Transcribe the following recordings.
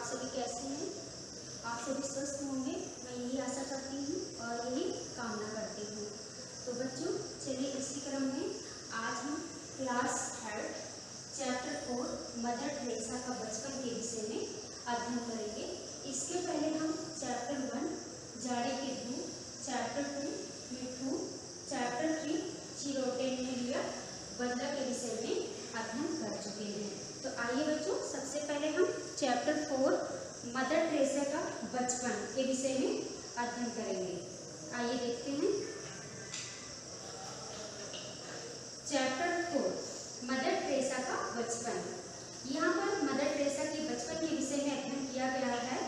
सभी कैसे हैं? आप सभी स्वस्थ होंगे, मैं यही आशा करती हूँ और यही कामना करती हूँ। तो बच्चों, चलिए इसी क्रम में आज हम क्लास 3 चैप्टर 4 मदर टेरेसा का बचपन के विषय में अध्ययन करेंगे। इसके पहले हम चैप्टर 1 जाड़े के धूप, चैप्टर 2 मिठू, चैप्टर 3 चिरोटे ने लिया बंदर के विषय में अध्ययन कर चुके हैं। तो आइए बच्चों, सबसे पहले हम चैप्टर 4 मदर टेरेसा का बचपन के विषय में अध्ययन करेंगे। आइए देखते हैं। चैप्टर 4 मदर टेरेसा का बचपन। यहाँ पर मदर टेरेसा के बचपन के विषय में अध्ययन किया गया है।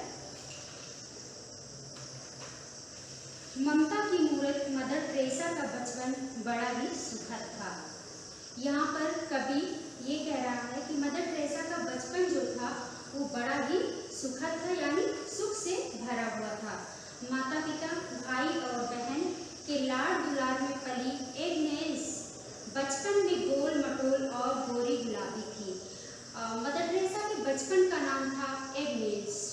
ममता की मूर्त मदर टेरेसा का बचपन बड़ा ही सुखद था। यहाँ पर कवि ये कह रहा है कि मदर टेरेसा का बचपन जो था वो बड़ा ही सुखद था, यानी सुख से भरा हुआ था। माता पिता, भाई और बहन के लाड दुलार में पली एग्नेस बचपन में गोल मटोल और गोरी गुलाबी थी। मदर टेरेसा के बचपन का नाम था एग्नेस।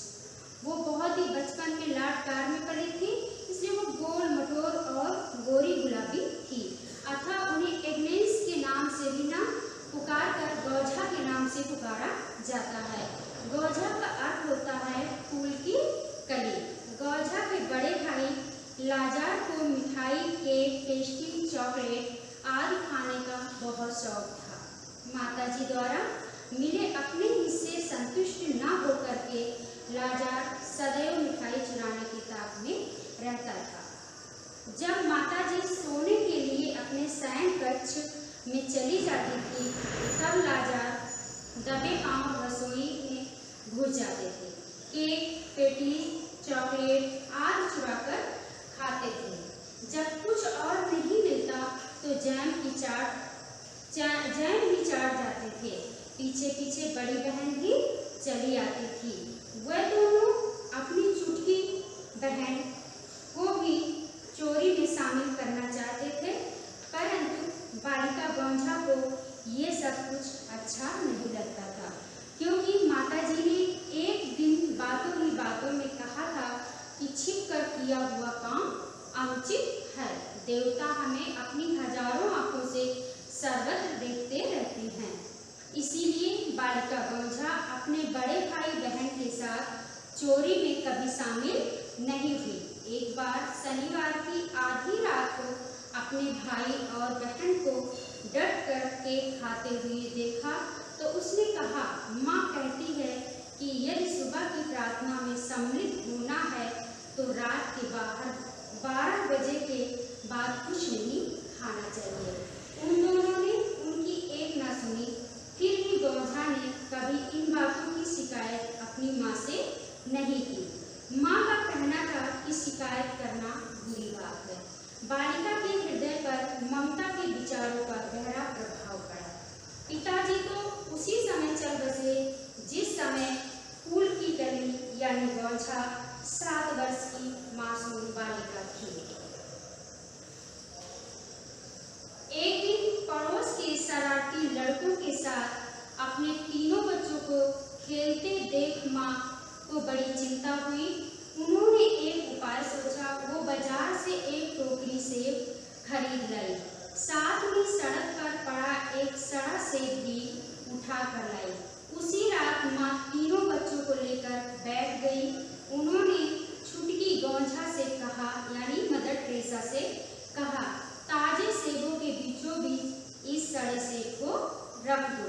वो बहुत ही बचपन में लाड प्यार में पली थी, इसलिए वो गोल मटोल और गोरी गुलाबी थी। अतः उन्हें एग्नेस के नाम से भी ना पुकार कर गौझा के नाम से पुकारा जाता है। गौझा का अर्थ होता है फूल की कली। गौझा के बड़े भाई लाजार को मिठाई, केक, पेस्ट्री, चॉकलेट आदि खाने का बहुत शौक था। माताजी द्वारा मिले अपने हिस्से संतुष्ट न होकर के लाजार सदैव मिठाई चुराने की ताक में रहता था। जब माताजी सोने के लिए अपने शयन कक्ष में चली जाती थी, तब लाजार दबे पांव रसोई में घुस जाते थे। केक, पेटी, चॉकलेट आदि चुराकर खाते थे। जब कुछ और नहीं मिलता तो जैम भी चाट जाते थे। पीछे पीछे बड़ी बहन भी चली आती थी। वह दोनों अपनी छुटकी बहन को भी चोरी में शामिल करना चाहते थे, परंतु बालिका गौझा को ये सब कुछ अच्छा नहीं लगता था, क्योंकि माताजी ने एक दिन बातों ही बातों में कहा था कि छिप कर किया हुआ काम अनुचित है। देवता हमें अपनी हजारों आंखों से सर्वत्र देखते रहते हैं। इसीलिए बालिका गौझा अपने बड़े भाई बहन के साथ चोरी में कभी शामिल नहीं हुई। एक बार शनिवार की आधी रात को अपने भाई और बहन को डट कर केक खाते हुए देखा तो उसने कहा, माँ कहती है कि यदि सुबह की प्रार्थना में सम्मिलित होना है तो रात के 12 बजे के बाद कुछ नहीं खाना चाहिए। उन दोनों ने उनकी एक न सुनी। फिर भी गौझा ने कभी इन बातों की शिकायत अपनी माँ से नहीं की। माँ का कहना था कि शिकायत करना बुरी बात है। बालिका के हृदय पर ममता के विचारों का गहरा प्रभाव पड़ा। पिताजी तो उसी समय चल बसे जिस समय फूल की कली यानी गौझा 7 वर्ष की मासूम बालिका थी। एक दिन पड़ोस के शरारती लड़कों के साथ अपने तीनों बच्चों को खेलते देख माँ को बड़ी चिंता हुई। उन्होंने एक उपाय सोचा। वो बाजार से एक टोकरी सेब खरीद लाई। साथ में सड़क पर पड़ा एक सड़ा सेब भी उठा कर लाई। उसी रात माँ तीनों बच्चों को लेकर बैठ गई। उन्होंने छुटकी गौझा से कहा, यानी मदर टेरेसा से कहा, ताजे सेबों के बीचों बीच इस सड़े सेब को रख दो।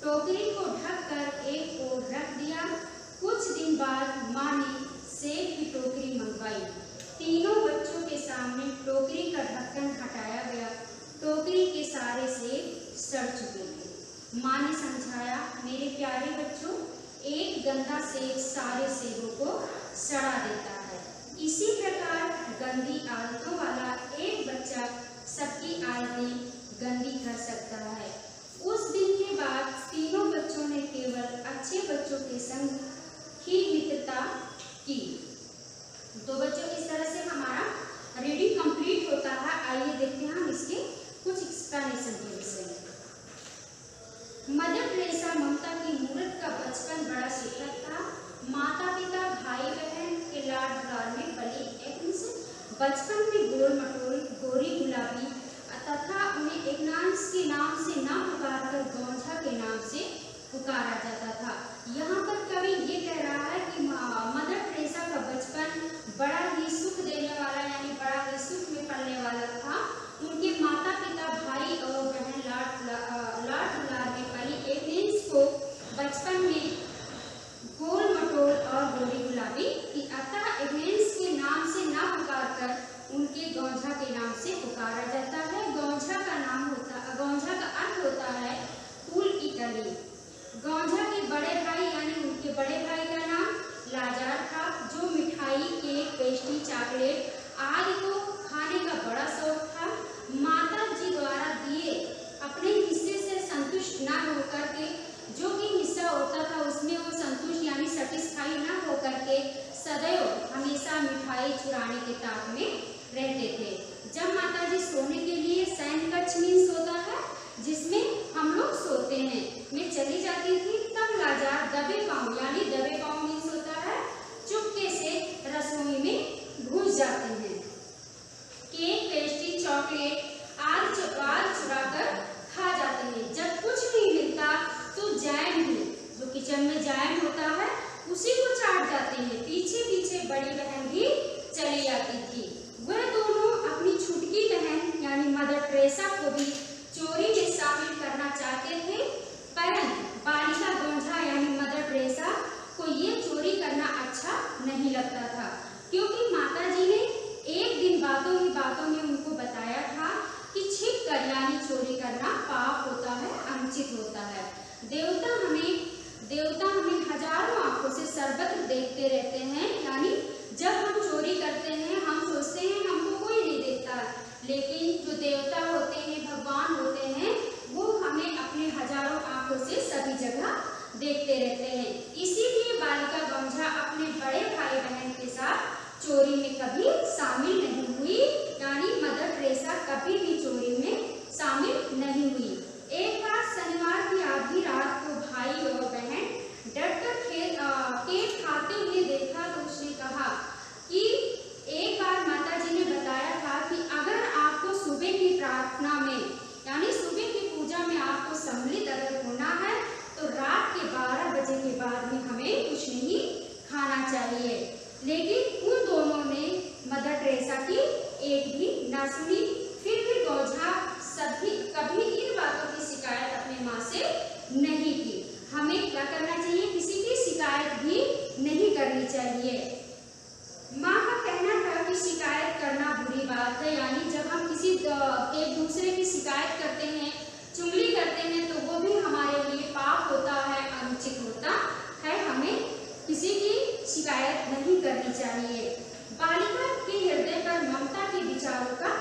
टोकरी को ढककर एक ओर रख दिया। कुछ दिन बाद माँ ने सेब की टोकरी मंगवाई। तीनों बच्चों के सामने टोकरी का ढक्कन हटाया गया। टोकरी के सारे सेब सड़ चुके थे। माँ ने समझाया, मेरे प्यारे बच्चों, एक गंदा सेब सारे सेबों को सड़ा देता है। इसी प्रकार गंदी आदतों वाला एक बच्चा सबकी आदतें गंदी कर सकता है। उस दिन के बाद तीनों बच्चों ने केवल अच्छे बच्चों के संग ही मित्रता की। तो बच्चों, इस तरह से हमारा रीडिंग कंप्लीट होता है। आइए देखते हैं हम इसके कुछ एक्सप्लेनेशन के विषय में। मदर टेरेसा ममता की मूर्त का बचपन बड़ा सुखद था। माता गौंझा के बड़े भाई यानी उनके बड़े भाई का नाम लाजार था, जो मिठाई, केक, पेस्ट्री, चॉकलेट आदि को खाने का बड़ा शौक था। माता जी द्वारा दिए अपने हिस्से से संतुष्ट न होकर के, जो भी हिस्सा होता था उसमें वो संतुष्ट यानी सेटिस्फाई न होकर के सदैव हमेशा मिठाई चुराने के ताक में रहते थे। जब माता जी सोने के लिए शयन कक्ष मीन्स होता है जिसमें हम लोग सोते हैं में चली जाती थी, तब लाजार दबे पाँव यानी दबे पाँव मीन्स होता है चुपके से रसोई में घुस जाते हैं। केक, पेस्ट्री, चॉकलेट आदि चुरा कर खा जाते हैं। जब कुछ नहीं मिलता तो जैम भी, जो किचन में जैम होता है उसी को चाट जाते हैं। पीछे पीछे बड़ी बहन भी चली जाती थी। वह दोनों अपनी छुटकी बहन यानी मदर टेरेसा को भी चोरी में शामिल करना चाहते थे, परंतु बालिका गौंझा यानी मदर टेरेसा को ये चोरी करना अच्छा नहीं लगता था, क्योंकि माता जी ने एक दिन बातों ही बातों में उनको बताया था कि छिप कर यानी चोरी करना पाप होता है, अनुचित होता है। देवता हमें हजारों आंखों से सर्वत्र देखते रहते हैं, यानी जब हम चोरी करते हैं हम सोचते हैं हमको कोई नहीं देखता, लेकिन जो देवता होते हैं, भगवान होते हैं, वो हमें अपने हजारों आंखों से सभी जगह देखते रहते हैं। इसीलिए बालिका गौंझा अपने बड़े भाई बहन के साथ चोरी में कभी शामिल नहीं हुई, यानी मदर टेरेसा कभी भी चोरी में शामिल नहीं हुई। एक बार शनिवार की आधी रात को भाई और बहन डटकर केक खाते हुए देखा तो उसने कहा कि एक बार माता जी ने बताया था कि अगर आपको सुबह की प्रार्थना में यानी सुबह की पूजा में आपको सम्मिलित अगर होना है तो रात के 12 बजे के बाद में हमें कुछ नहीं खाना चाहिए। लेकिन उन दोनों ने मदर टेरेसा की एक भी न सुनी। फिर भी गौंझा कभी इन बातों की शिकायत अपने माँ से नहीं की। हमें क्या करना चाहिए? किसी की शिकायत भी नहीं करनी चाहिए। माँ का कहना था कि शिकायत करना बुरी बात है, यानी जब हम किसी एक दूसरे की शिकायत करते हैं, चुगली करते हैं, तो वो भी हमारे लिए पाप होता है, अनुचित होता है। हमें किसी की शिकायत नहीं करनी चाहिए। बालिका के हृदय पर ममता के विचारों का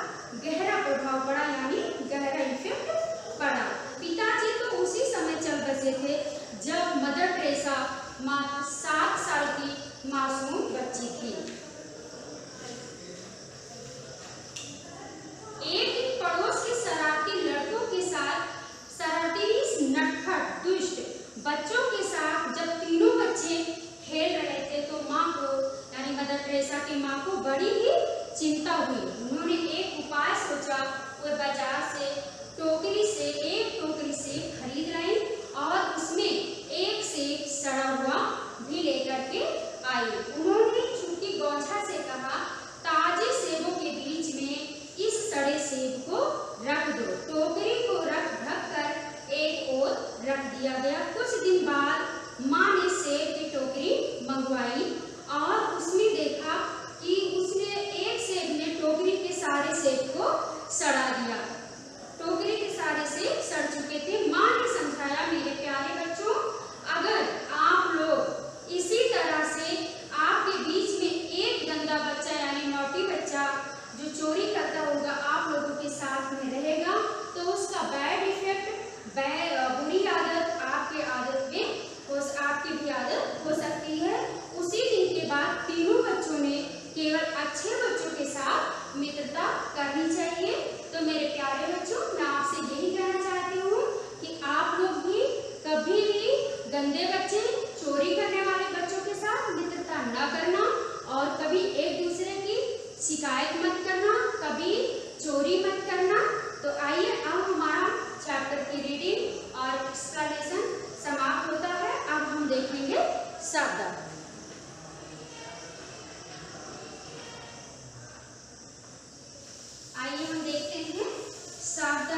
गहरा प्रभाव पड़ा, यानी गहरा इफेक्ट पड़ा। पिताजी तो उसी समय चल बसे थे जब मदर टेरेसा मात्र 7 साल की मासूम बच्ची थी। एक दिन पड़ोस के शरारती लड़कों के साथ शरारती नटखट दुष्ट बच्चों के साथ जब तीनों बच्चे खेल रहे थे तो माँ को यानी मदर टेरेसा की माँ को बड़ी ही चिंता हुई। उन्होंने एक उपाय सोचा। वो बाजार से एक टोकरी सेब खरीद लाई और उसमें एक सेब सड़ा हुआ भी लेकर के आई। उन्होंने छुटकी गौंझा से कहा, ताजे सेबों के बीच में इस सड़े सेब को रख दो। टोकरी को ढक कर एक ओर रख दिया गया। कुछ दिन बाद माँ ने सेब की टोकरी मंगवाई और उसमें देखा कि उसने एक सेब ने टोकरी के सारे सेब को सड़ा दिया। टोकरी के सारे सेब सड़ चुके थे। माँ ने समझाया, मेरे प्यारे बच्चों, अगर आप लोग इसी तरह से आपके बीच में एक गंदा बच्चा यानी नॉटी बच्चा जो चोरी करता होगा आप लोगों के साथ में रहेगा तो उसका बैड इफेक्ट, बुरी आदत आपके आदत में आपकी भी आदत हो सकती है। उसी दिन के बाद तीनों बच्चों ने केवल अच्छे बच्चों के साथ मित्रता करनी चाहिए। तो मेरे प्यारे बच्चों, मैं आपसे यही कहना चाहती हूँ कि आप लोग भी कभी भी गंदे बच्चे, चोरी करने वाले बच्चों के साथ मित्रता न करना और कभी एक दूसरे की शिकायत मत करना, कभी चोरी मत करना। तो आइए अब हमारा चैप्टर की रीडिंग और एक्सप्लेनेशन समाप्त होता है। अब हम देखेंगे शब्द। आइए हम देखते हैं शब्द।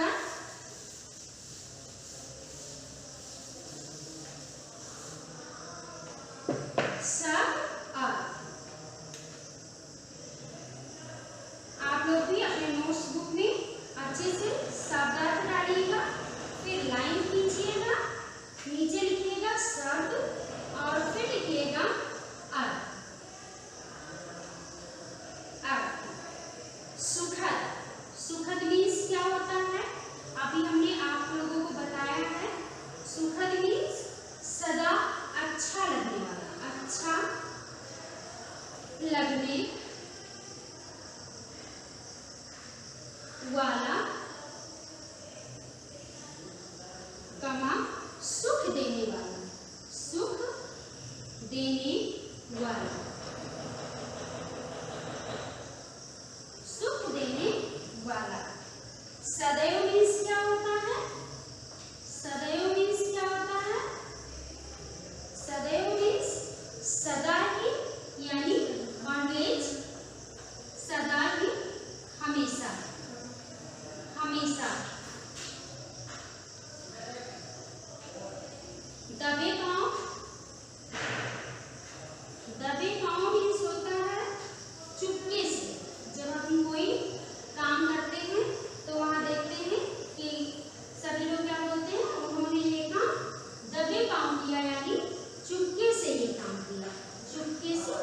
नाम दिया, चुपके से,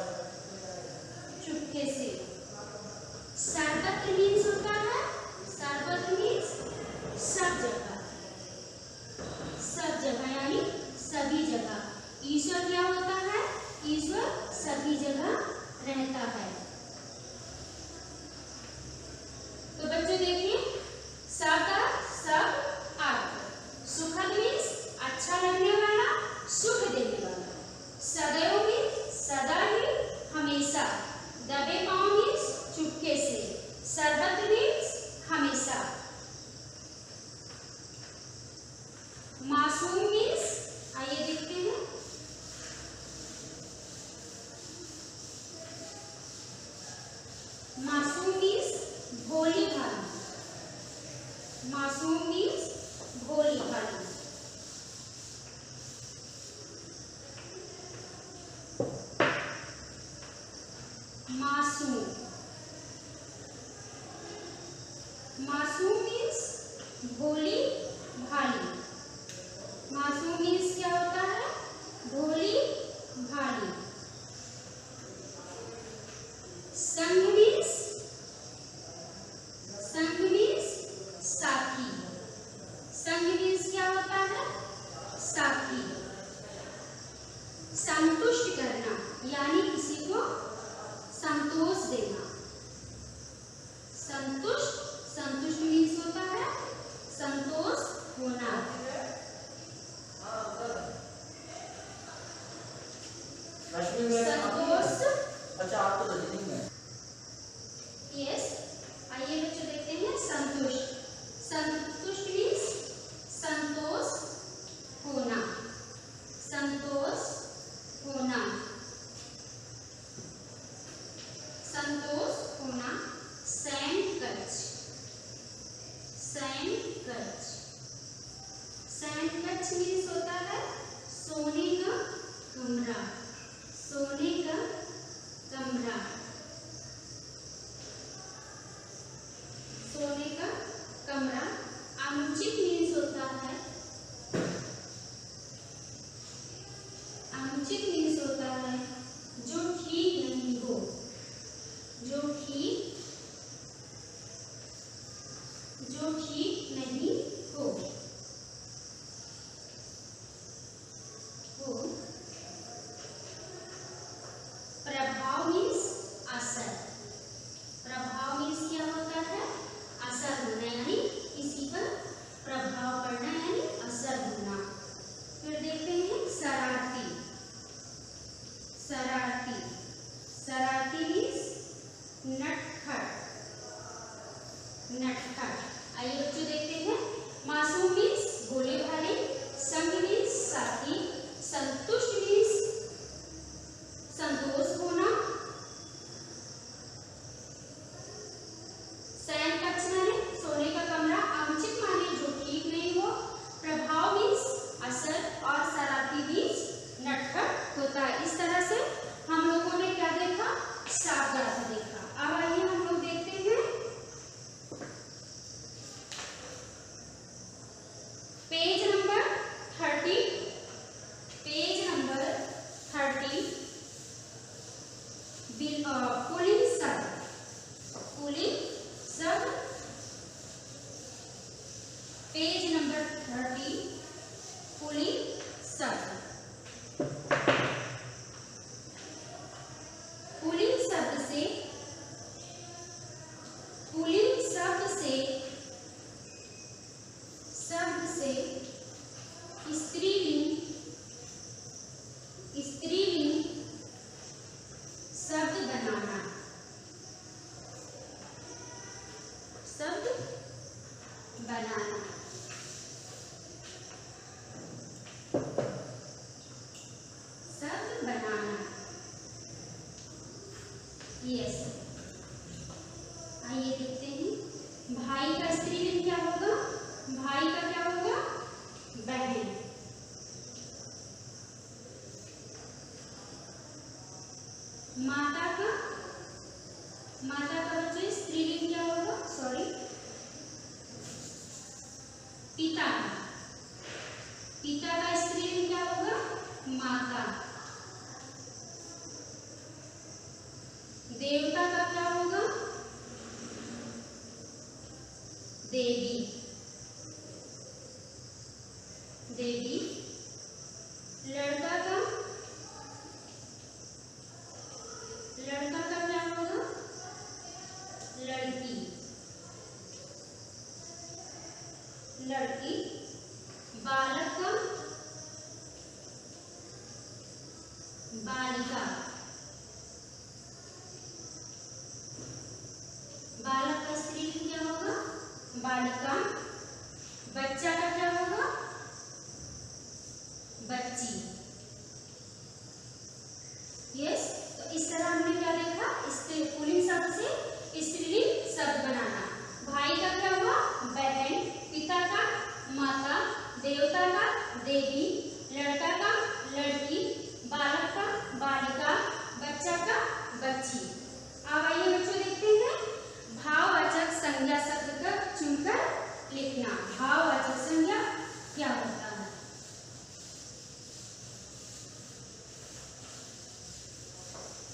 चुपके से। सर्वत्र मीन्स होता है, सर्वत्र मीन्स सब जगह, सब जगह यानी सभी जगह। ईश्वर क्या होता है? ईश्वर सभी जगह रहता है। तो बच्चों देखिए, स का सब अर्थ, सुखद मीन्स अच्छा लगने वाला, सुख देने वाला। सदैव मीन्स सदा ही, हमेशा। दबे पांव मीन्स चुपके से। सर्वत्र मीन्स हमेशा। मासूम मीन्स, आइए देखते हैं, मासूम मीन्स भोली भाली, मासूम मीन्स भोली भाली। मासूम, मासूम मीन्स भोली भाली। मासूम मीन्स क्या होता है? भोली भाली। संग मीन्स, संग मीन्स साथी। संग मीन्स क्या होता है? साथी। संतुष्ट करना यानी किसी को संतोष देना। संतुष्ट, संतुष्ट मीन्स होता है संतोष होना। संतोष, अच्छा आप तो रीडिंग में। यस, आइए बच्चों देखते हैं संतुष्ट। संतुष्ट मीन्स संतोष होना, संतोष होना, संतोष होना। सैन कच, सैन कच, सैन कच मीन्स होता है सोने का कमरा, सोने का कमरा, सोने का कमरा। अनुचित मीन्स होता है, अनुचित मीन्स होता है जो ठीक नहीं हो, जो ठीक, जो ठीक नहीं हो, हो। प्रभाव मीन्स असर, प्रभाव मीन्स क्या होता है? असर होना यानी किसी पर प्रभाव पड़ना यानी असर होना। फिर देखते हैं शरारती, शरारती, शरारती मीन्स नटखट, नटखट। आइए बच्चों देखते हैं, मासूम मीन्स भोले भाले, संग मीन्स साथी, संतुष्ट मीन्स संतोष होना, शयन कक्ष माने सोने का कमरा, अनुचित माने जो ठीक नहीं हो, प्रभाव मीन्स असर और शरारती मीन्स नटखट होता है। इस तरह से हम लोगों ने क्या देखा? शाब्द अर्थ देखा। अब आइए हम लोग देखते हैं page number 30, page number 30, pulling शब्द, पुल्लिंग शब्द, पेज नंबर 30, पुल्लिंग शब्द। पुल्लिंग शब्द से, पुल्लिंग शब्द से, शब्द से स्त्रीलिंग, स्त्रीलिंग शब्द बनाना, शब्द बनाना। शब्द बनाना, यस। आइए देखते हैं, भाई का स्त्रीलिंग क्या होगा? भाई का क्या होगा? बहन। माता का, माता का बच्चों स्त्रीलिंग क्या होगा? सॉरी, पिता का, पिता का स्त्रीलिंग क्या होगा? माता। बालिका, बालक का स्त्रीलिंग क्या होगा? बालिका। बच्चा का क्या होगा? बच्ची। यस, तो इस तरह हमने क्या देखा? पुल्लिंग शब्द से स्त्रीलिंग शब्द बनाना। भाई का क्या हुआ? बहन। पिता का माता। देवता का देवी। लड़का का लड़की। बालक का बालिका। बच्चा का बच्ची। अब आइए बच्चों देखते हैं भाववाचक संज्ञा शब्द का चुनकर लिखना। भाववाचक संज्ञा क्या होता है?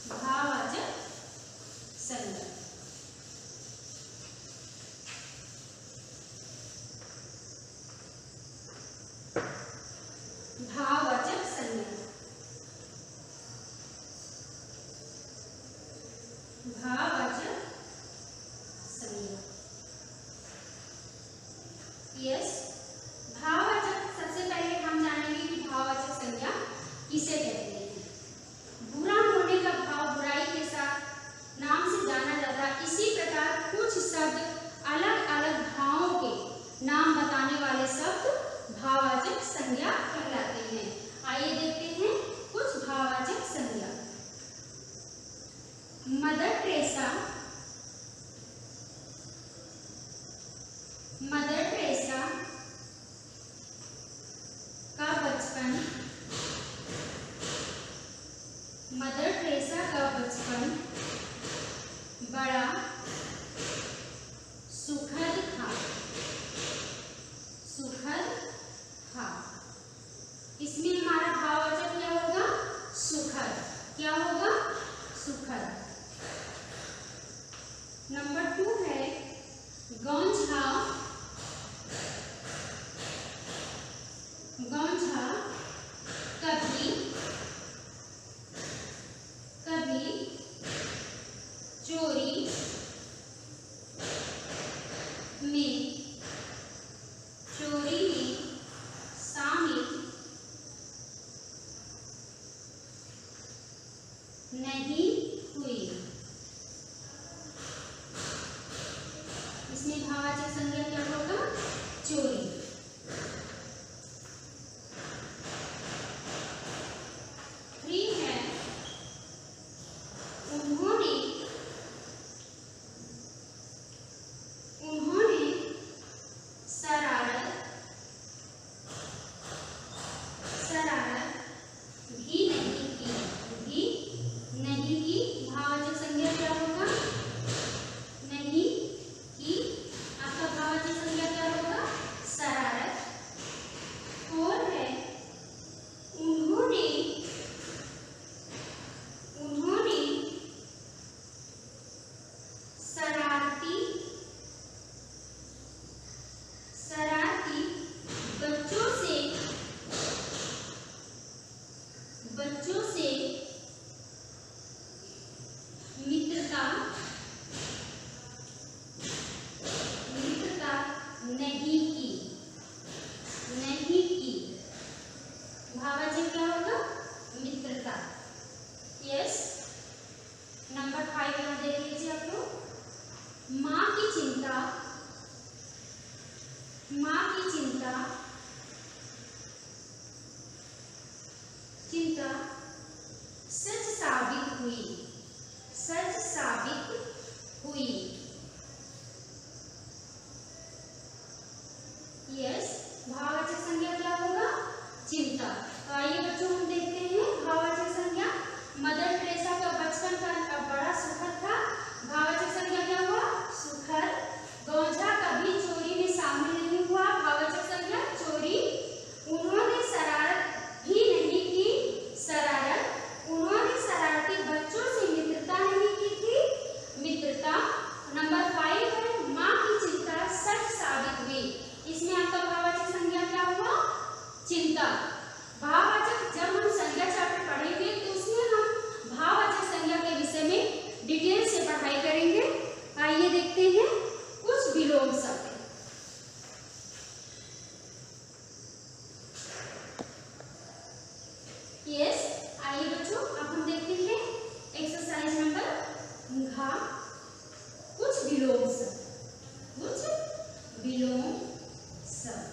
भाववाचक संज्ञा। भाववाचक संज्ञा। भाववाचक संज्ञा। यस, भाववाचक सबसे पहले हम जानेंगे कि भाववाचक संज्ञा किसे कहते हैं। बुरा होने का भाव बुराई के साथ नाम से जाना जाता है। इसी प्रकार कुछ शब्द अलग अलग भावों के नाम बताने वाले शब्द भाववाचक संज्ञा कहलाते हैं। आइए देखते हैं कुछ भाववाचक संज्ञा। मदर टेरेसा, मदर टेरेसा का बचपन, मदर टेरेसा का बचपन बड़ा सुखद था, सुखद था। इसमें हमारा भाववाचक क्या होगा? सुखद। क्या होगा? सुखद। नंबर 2 है गौंझा, गौंझा कभी कभी चोरी में, चोरी में शामिल नहीं हुई। इसमें भाववाचक संज्ञा क्या होगा? चोरी। उन्होंने, उन्होंने शरारत, शरारत भी नहीं की, भी नहीं की। भाववाचक संज्ञा क्या होगा? नहीं की। आपका भाववाचक संज्ञा क्या होगा? शरारत। और है उन्होंने, उन्होंने शरारती, शरारती बच्चों से, बच्चों से मित्रता, मित्रता नहीं की, नहीं की। भाववाचक क्या होगा? मित्रता। यस, नंबर 5 यहाँ देख लीजिए आप लोग। माँ की चिंता, माँ की चिंता, चिंता सच साबित हुई, सच साबित हुई। यस, भाववाचक संज्ञा क्या होगा? चिंता। तो आइए बच्चों हम देखते हैं भाववाचक संज्ञा। मदर टेरेसा का बचपन का बड़ा सुखद था। भाववाचक संज्ञा क्या हुआ? सुखद। गौंझा कभी चोरी में शामिल नहीं हुआ। भाववाचक संज्ञा चोरी। उन्होंने शरारत भी नहीं की, शरारत। उन्होंने शरारती बच्चों से मित्रता नहीं की थी, मित्रता। नंबर 5 है माँ की चिंता सच साबित हुई। इसमें आपका भाववाचक संज्ञा क्या हुआ? चिंता। भाववाचक जब हम संज्ञा चैप्टर पढ़ेंगे तो उसमें हम भाववाचक संज्ञा के विषय में डिटेल से पढ़ाई करेंगे। आइए देखते हैं कुछ विलोम शब्द। यस, आइए बच्चों, अब हम देखते हैं एक्सरसाइज नंबर घ कुछ विलोम शब्द। कुछ विलोम शब्द।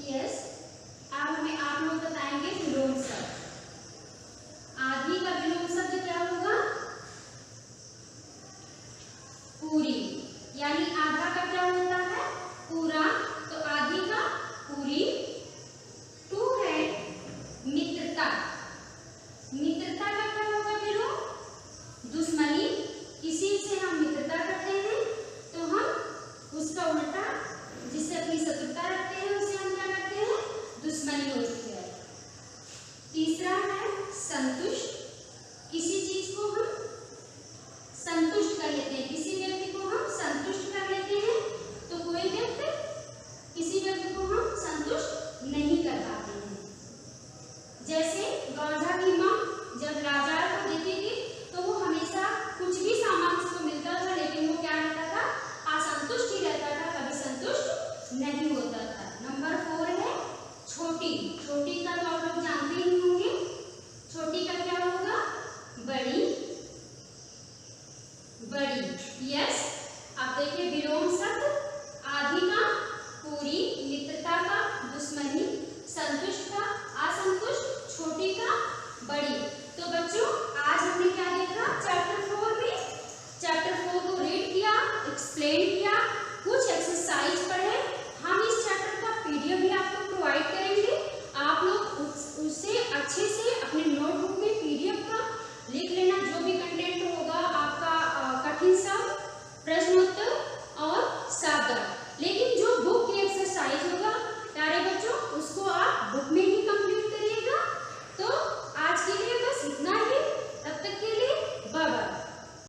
यस, अब हमें आप लोग बताएंगे विलोम शब्द। आधी का विलोम शब्द क्या होगा? पूरी, यानी आधा का क्या होता है? पूरा, तो आधी का पूरी। टू है मित्रता। मित्रता का क्या होगा विलोम? दुश्मनी। किसी से हम मित्रता करते हैं तो हम उसका उल्टा, जिससे अपनी शत्रुता रखते हैं, उसे हम क्या करते हैं? दुश्मनी होती है। तीसरा है संतुष्ट। किसी चीज को हम संतुष्ट कर लेते हैं, किसी व्यक्ति को हम संतुष्ट कर लेते हैं, तो कोई व्यक्ति किसी व्यक्ति को हम संतुष्ट नहीं कर पाते हैं। जैसे गौरधा की माँ जब राजा को देती थी तो वो हमेशा कुछ भी सामान उसको मिलता था, लेकिन वो क्या रहता था? असंतुष्ट ही रहता था, कभी संतुष्ट नहीं होता था। नंबर 4 है छोटी। छोटी का तो आप लोग जानते ही होंगे। छोटी का क्या होगा? बड़ी। बड़ी। यस, अब देखिए विलोम शब्द आधी का पूरी, मित्रता का दुश्मनी, संतुष्ट का असंतुष्ट, छोटी का बड़ी। तो बच्चों आज हमने क्या देखा? चैप्टर 4 में चैप्टर 4 को रीड किया, एक्सप्लेन किया, कुछ एक्सरसाइज पढ़े। हम इस चैप्टर का पीडीएफ भी आपको प्रोवाइड करेंगे, आप लोग उससे अच्छे से